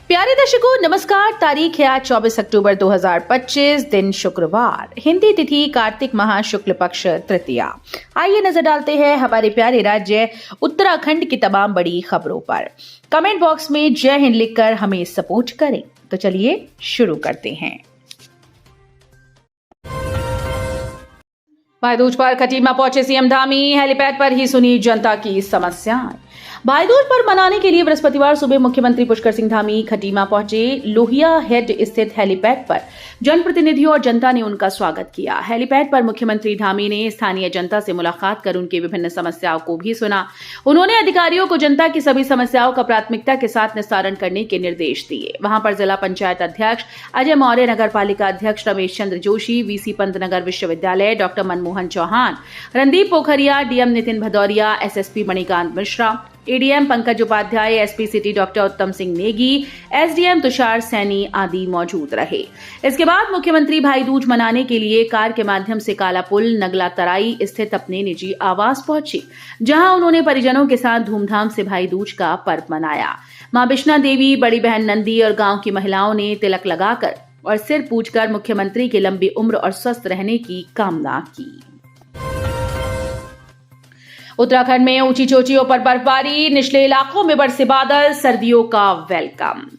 प्यारे दर्शकों नमस्कार। तारीख है आज 24 अक्टूबर 2025, दिन शुक्रवार, हिंदी तिथि कार्तिक माह शुक्ल पक्ष तृतीया। आइए नजर डालते हैं हमारे प्यारे राज्य उत्तराखंड की तमाम बड़ी खबरों पर। कमेंट बॉक्स में जय हिंद लिखकर हमें सपोर्ट करें। तो चलिए शुरू करते हैं। भाई दूज पर खटीमा पहुंचे सीएम धामी, हेलीपैड पर ही सुनी जनता की समस्याएं। भाई दूज पर मनाने के लिए बृहस्पतिवार सुबह मुख्यमंत्री पुष्कर सिंह धामी खटीमा पहुंचे। लोहिया हेड स्थित हेलीपैड पर जनप्रतिनिधियों और जनता ने उनका स्वागत किया। हेलीपैड पर मुख्यमंत्री धामी ने स्थानीय जनता से मुलाकात कर उनकी विभिन्न समस्याओं को भी सुना। उन्होंने अधिकारियों को जनता की सभी समस्याओं का प्राथमिकता के साथ निस्तारण करने के निर्देश दिए। वहां पर जिला पंचायत अध्यक्ष अजय मौर्य, नगर पालिका अध्यक्ष रमेश चंद्र जोशी, वीसी पंतनगर विश्वविद्यालय doctor Manmohan Chauhan, Randeep Pokhriya, DM Nitin Bhadauria, SSP Manikant Mishra, ADM Pankaj Upadhyay, SP city doctor Uttam Singh Negi, SDM Tushar Saini आदि मौजूद रहे। इसके बाद मुख्यमंत्री भाई दूज मनाने के लिए कार के माध्यम से काला पुल नगला तराई स्थित अपने निजी आवास पहुंचे, जहां उन्होंने परिजनों के साथ धूमधाम से भाई दूज का पर्व मनाया। मां बिश्ना देवी, बड़ी बहन नंदी और गांव की महिलाओं ने तिलक लगाकर और सिर पूजकर मुख्यमंत्री की लंबी उम्र और स्वस्थ रहने की कामना की। उत्तराखंड में ऊंची चोटियों पर बर्फबारी, निचले इलाकों में बरसे बादल, सर्दियों का वेलकम।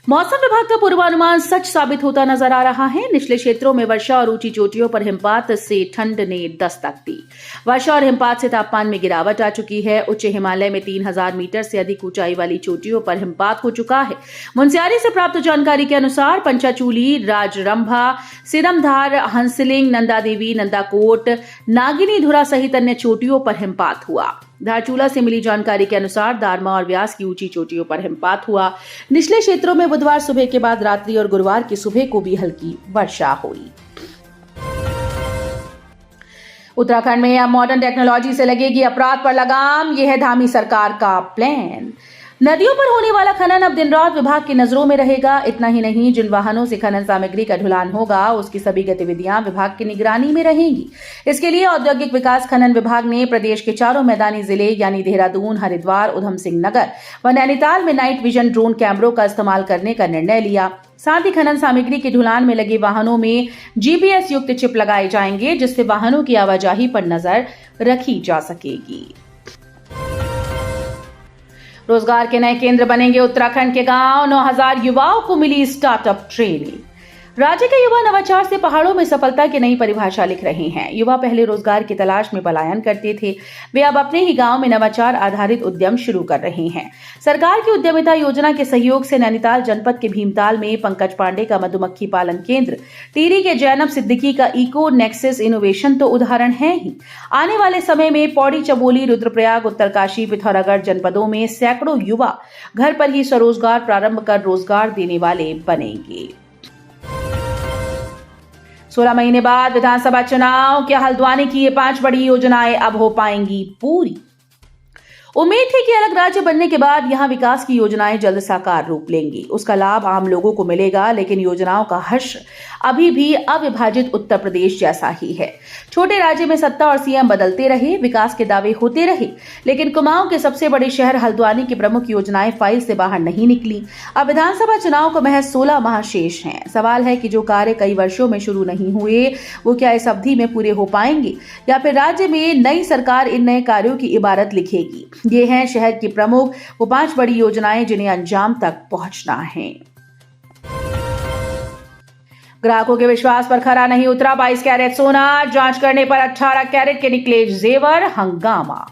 मौसम विभाग का पूर्वानुमान सच साबित होता नजर आ रहा है। निचले क्षेत्रों में वर्षा और ऊंची चोटियों पर हिमपात से ठंड ने दस्तक दी। वर्षा और हिमपात से तापमान में गिरावट आ चुकी है। उच्च हिमालय में 3000 मीटर से अधिक ऊंचाई वाली चोटियों पर हिमपात हो चुका है। मुनस्यारी से प्राप्त जानकारी के अनुसार पंचाचूली, राजरंभा, सिरमधार, हंसलिंग, नंदा देवी, नंदाकोट, नागिनी धुरा सहित अन्य चोटियों पर हिमपात हुआ। धारचूला से मिली जानकारी के अनुसार दारमा और व्यास की ऊंची चोटियों पर हिमपात हुआ। निचले क्षेत्रों में बुधवार सुबह के बाद रात्रि और गुरुवार की सुबह को भी हल्की वर्षा हुई। उत्तराखंड में अब मॉडर्न टेक्नोलॉजी से लगेगी अपराध पर लगाम, यह है धामी सरकार का प्लान। नदियों पर होने वाला खनन अब दिन रात विभाग की नजरों में रहेगा। इतना ही नहीं, जिन वाहनों से खनन सामग्री का ढुलान होगा उसकी सभी गतिविधियां विभाग की निगरानी में रहेंगी। इसके लिए औद्योगिक विकास खनन विभाग ने प्रदेश के चारों मैदानी जिले यानी देहरादून, हरिद्वार, उधम सिंह नगर व नैनीताल में नाइट विजन ड्रोन कैमरों का इस्तेमाल करने का निर्णय लिया। साथ ही खनन सामग्री के ढुलान में लगे वाहनों में जीपीएस युक्त चिप लगाए जाएंगे, जिससे वाहनों की आवाजाही पर नजर रखी जा सकेगी। रोजगार के नए केंद्र बनेंगे उत्तराखंड के गांव, 9000 युवाओं को मिली स्टार्टअप ट्रेनिंग। राज्य के युवा नवाचार से पहाड़ों में सफलता की नई परिभाषा लिख रहे हैं। युवा पहले रोजगार की तलाश में पलायन करते थे, वे अब अपने ही गांव में नवाचार आधारित उद्यम शुरू कर रहे हैं। सरकार की उद्यमिता योजना के सहयोग से नैनीताल जनपद के भीमताल में पंकज पांडे का मधुमक्खी पालन केंद्र, टिहरी के जैनब सिद्दीकी का इको नेक्सस इनोवेशन तो उदाहरण है ही। आने वाले समय में पौड़ी, चमोली, रुद्रप्रयाग, उत्तरकाशी, पिथौरागढ़ जनपदों में सैकड़ों युवा घर पर ही स्वरोजगार प्रारंभ कर रोजगार देने वाले बनेंगे। 16 महीने बाद विधानसभा चुनाव, क्या हल्द्वानी की ये 5 बड़ी योजनाएं अब हो पाएंगी पूरी? उम्मीद है कि अलग राज्य बनने के बाद यहां विकास की योजनाएं जल्द साकार रूप लेंगी। उसका लाभ आम लोगों को मिलेगा, लेकिन योजनाओं का हश्र अभी भी अविभाजित उत्तर प्रदेश जैसा ही है। छोटे राज्य में सत्ता और सीएम बदलते रहे, विकास के दावे होते रहे, लेकिन कुमाऊं के सबसे बड़े शहर हल्द्वानी की प्रमुख योजनाएं फाइल से बाहर नहीं निकली। अब विधानसभा चुनाव को महज 16 माह शेष हैं। सवाल है कि जो कार्य कई वर्षों में शुरू नहीं हुए, वो क्या इस अवधि में पूरे हो पाएंगे, या फिर राज्य में नई सरकार इन नए कार्यों की इबारत लिखेगी? ये हैं शहर की प्रमुख वो 5 बड़ी योजनाएं जिन्हें अंजाम तक पहुंचना है। ग्राहकों के विश्वास पर खरा नहीं उतरा 22 कैरेट सोना, जांच करने पर 18 कैरेट के निकले जेवर, हंगामा।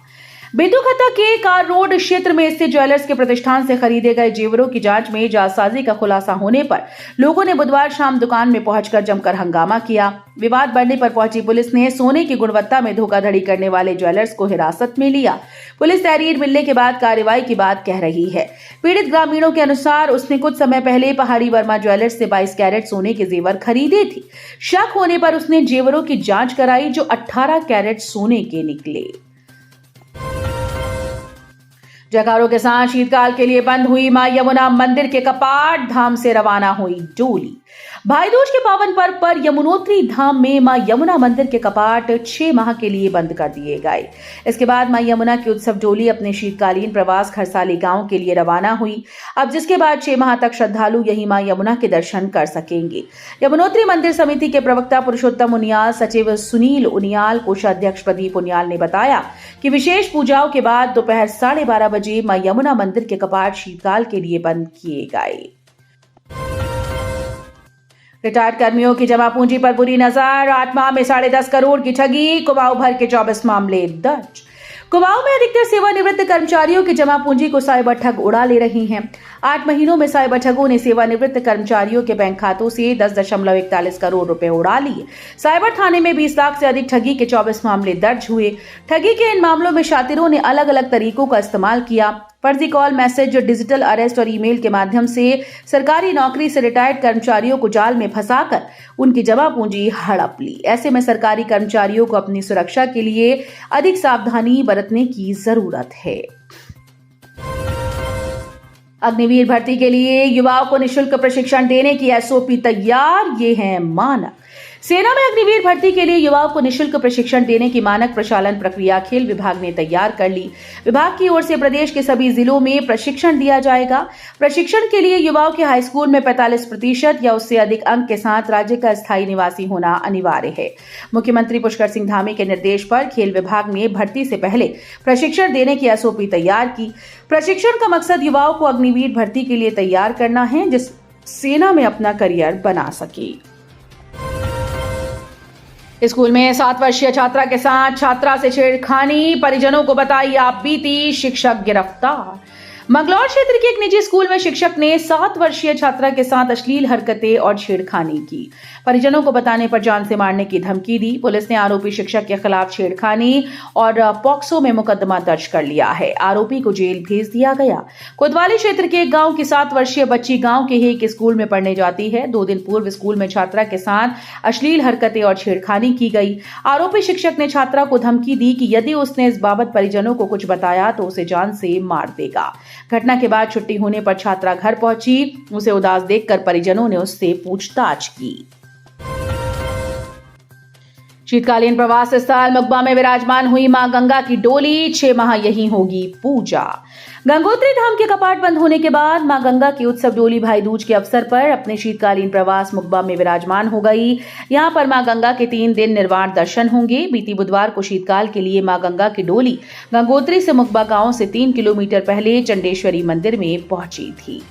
बेतुखत्ता के कार रोड क्षेत्र में स्थित ज्वेलर्स के प्रतिष्ठान से खरीदे गए जेवरों की जांच में जालसाजी का खुलासा होने पर लोगों ने बुधवार शाम दुकान में पहुंचकर जमकर हंगामा किया। विवाद बढ़ने पर पहुंची पुलिस ने सोने की गुणवत्ता में धोखाधड़ी करने वाले ज्वेलर्स को हिरासत में लिया। पुलिस तहरीर मिलने के बाद कार्रवाई की बात कह रही है। पीड़ित ग्रामीणों के अनुसार उसने कुछ समय पहले पहाड़ी वर्मा ज्वेलर्स से 22 कैरेट सोने के जेवर खरीदे थे। शक होने पर उसने जेवरों की जांच कराई, जो 18 कैरेट सोने के निकले। जयकारों के साथ शीतकाल के लिए बंद हुई मां यमुना मंदिर के कपाट, धाम से रवाना हुई डोली। भाई दूज के पावन पर्व पर यमुनोत्री धाम में मां यमुना मंदिर के कपाट 6 माह के लिए बंद कर दिए गए। इसके बाद मां यमुना की उत्सव डोली अपने शीतकालीन प्रवास खरसाली गांव के लिए रवाना हुई। अब जिसके बाद 6 माह तक श्रद्धालु यही मां यमुना के दर्शन कर सकेंगे। यमुनोत्री मंदिर समिति के प्रवक्ता पुरुषोत्तम उनियाल, सचिव सुनील उनियाल, कोषाध्यक्ष प्रदीप उनियाल ने बताया कि विशेष पूजाओं के बाद दोपहर 12:30 बजे मां यमुना मंदिर के कपाट शीतकाल के लिए बंद किए गए। रिटायर्ड कर्मियों की जमा पूंजी पर बुरी नजर, 8 माह में 10.5 करोड़ की ठगी, कुमाऊं भर के 24 मामले दर्ज। कुमाऊं में अधिकतर सेवानिवृत्त कर्मचारियों की जमा पूंजी को साइबर ठग उड़ा ले रही हैं। 8 महीनों में साइबर ठगों ने सेवानिवृत्त कर्मचारियों के बैंक खातों से 10.41 करोड़ रुपए उड़ा लिए। साइबर थाने में 20 लाख से अधिक ठगी के 24 मामले दर्ज हुए। ठगी के इन मामलों में शातिरों ने अलग अलग तरीकों का इस्तेमाल किया। फर्जी कॉल, मैसेज, डिजिटल अरेस्ट और ईमेल के माध्यम से सरकारी नौकरी से रिटायर्ड कर्मचारियों को जाल में फंसाकर उनकी जमा पूंजी हड़प ली। ऐसे में सरकारी कर्मचारियों को अपनी सुरक्षा के लिए अधिक सावधानी बरतने की जरूरत है। अग्निवीर भर्ती के लिए युवाओं को निःशुल्क प्रशिक्षण देने की एसओपी तैयार, ये है मानक। सेना में अग्निवीर भर्ती के लिए युवाओं को निःशुल्क प्रशिक्षण देने की मानक प्रचालन प्रक्रिया खेल विभाग ने तैयार कर ली। विभाग की ओर से प्रदेश के सभी जिलों में प्रशिक्षण दिया जाएगा। प्रशिक्षण के लिए युवाओं के हाई स्कूल में 45% या उससे अधिक अंक के साथ राज्य का स्थायी निवासी होना अनिवार्य है। मुख्यमंत्री पुष्कर सिंह धामी के निर्देश पर खेल विभाग ने भर्ती से पहले प्रशिक्षण देने की एसओपी तैयार की। प्रशिक्षण का मकसद युवाओं को अग्निवीर भर्ती के लिए तैयार करना है, जिस सेना में अपना करियर बना सके। स्कूल में 7 वर्षीय छात्रा के साथ छात्रा से छेड़खानी, परिजनों को बताई आप बीती, शिक्षक गिरफ्तार। मंगलौर क्षेत्र के एक निजी स्कूल में शिक्षक ने 7 वर्षीय छात्रा के साथ अश्लील हरकतें और छेड़खानी की। परिजनों को बताने पर जान से मारने की धमकी दी। पुलिस ने आरोपी शिक्षक के खिलाफ छेड़खानी और पॉक्सो में मुकदमा दर्ज कर लिया है। आरोपी को जेल भेज दिया गया। कोतवाली क्षेत्र के एक गांव की 7 वर्षीय बच्ची गांव के ही एक स्कूल में पढ़ने जाती है। 2 दिन पूर्व स्कूल में छात्रा के साथ अश्लील हरकतें और छेड़खानी की गई। आरोपी शिक्षक ने छात्रा को धमकी दी कि यदि उसने इस बाबत परिजनों को कुछ बताया तो उसे जान से मार देगा। घटना के बाद छुट्टी होने पर छात्रा घर पहुंची। उसे उदास देखकर परिजनों ने उससे पूछताछ की। शीतकालीन प्रवास स्थल मुकबा में विराजमान हुई मां गंगा की डोली, 6 माह यहीं होगी पूजा। गंगोत्री धाम के कपाट बंद होने के बाद मां गंगा की उत्सव डोली भाई दूज के अवसर पर अपने शीतकालीन प्रवास मुकबा में विराजमान हो गई। यहां पर मां गंगा के 3 दिन निर्वाण दर्शन होंगे। बीती बुधवार को शीतकाल के लिए मां गंगा की डोली गंगोत्री से मुकबा गांव से 3 किलोमीटर पहले चंडेश्वरी मंदिर में पहुंची थी।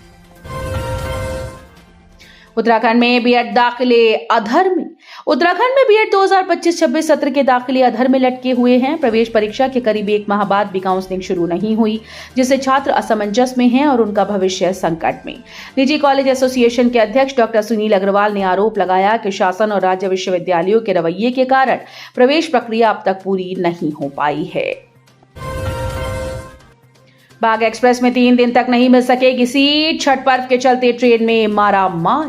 उत्तराखंड में बीएड दाखिले अधर में। उत्तराखंड में बीएड 2025-26 सत्र के दाखिले अधर में लटके हुए हैं। प्रवेश परीक्षा के करीब 1 माह बाद भी काउंसलिंग शुरू नहीं हुई, जिससे छात्र असमंजस में हैं और उनका भविष्य संकट में। निजी कॉलेज एसोसिएशन के अध्यक्ष डॉक्टर सुनील अग्रवाल ने आरोप लगाया कि शासन और राज्य विश्वविद्यालयों के रवैये के कारण प्रवेश प्रक्रिया अब तक पूरी नहीं हो पाई है। बाग एक्सप्रेस में 3 दिन तक नहीं मिल सकेगी सीट। छठ पर्व के चलते ट्रेन में मारा मार।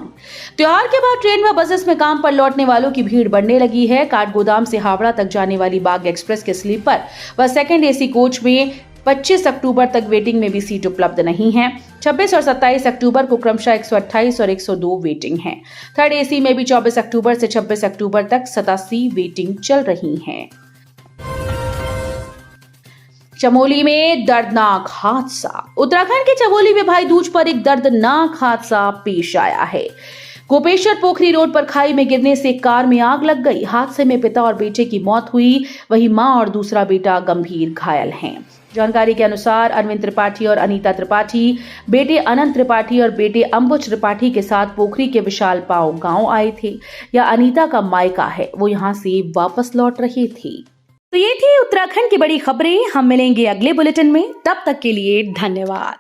त्योहार के बाद ट्रेन व बसेस में काम पर लौटने वालों की भीड़ बढ़ने लगी है। काठगोदाम से हावड़ा तक जाने वाली बाग एक्सप्रेस के स्लीपर व सेकंड एसी कोच में 25 अक्टूबर तक वेटिंग में भी सीट उपलब्ध नहीं है। 26 और 27 अक्टूबर को क्रमशः 128 और 102 वेटिंग है। थर्ड एसी में भी 24 अक्टूबर से 26 अक्टूबर तक 87 वेटिंग चल रही है। चमोली में दर्दनाक हादसा। उत्तराखंड के चमोली में भाई दूज पर एक दर्दनाक हादसा पेश आया है। गोपेश्वर पोखरी रोड पर खाई में गिरने से कार में आग लग गई। हादसे में पिता और बेटे की मौत हुई, वहीं मां और दूसरा बेटा गंभीर घायल हैं। जानकारी के अनुसार अरविंद त्रिपाठी और अनीता त्रिपाठी बेटे अनंत त्रिपाठी और बेटे अंबुज त्रिपाठी के साथ पोखरी के विशाल पांव गांव आए थे। यह अनीता का मायका है, वो यहां से वापस लौट रहे थे। तो ये थी उत्तराखंड की बड़ी खबरें। हम मिलेंगे अगले बुलेटिन में, तब तक के लिए धन्यवाद।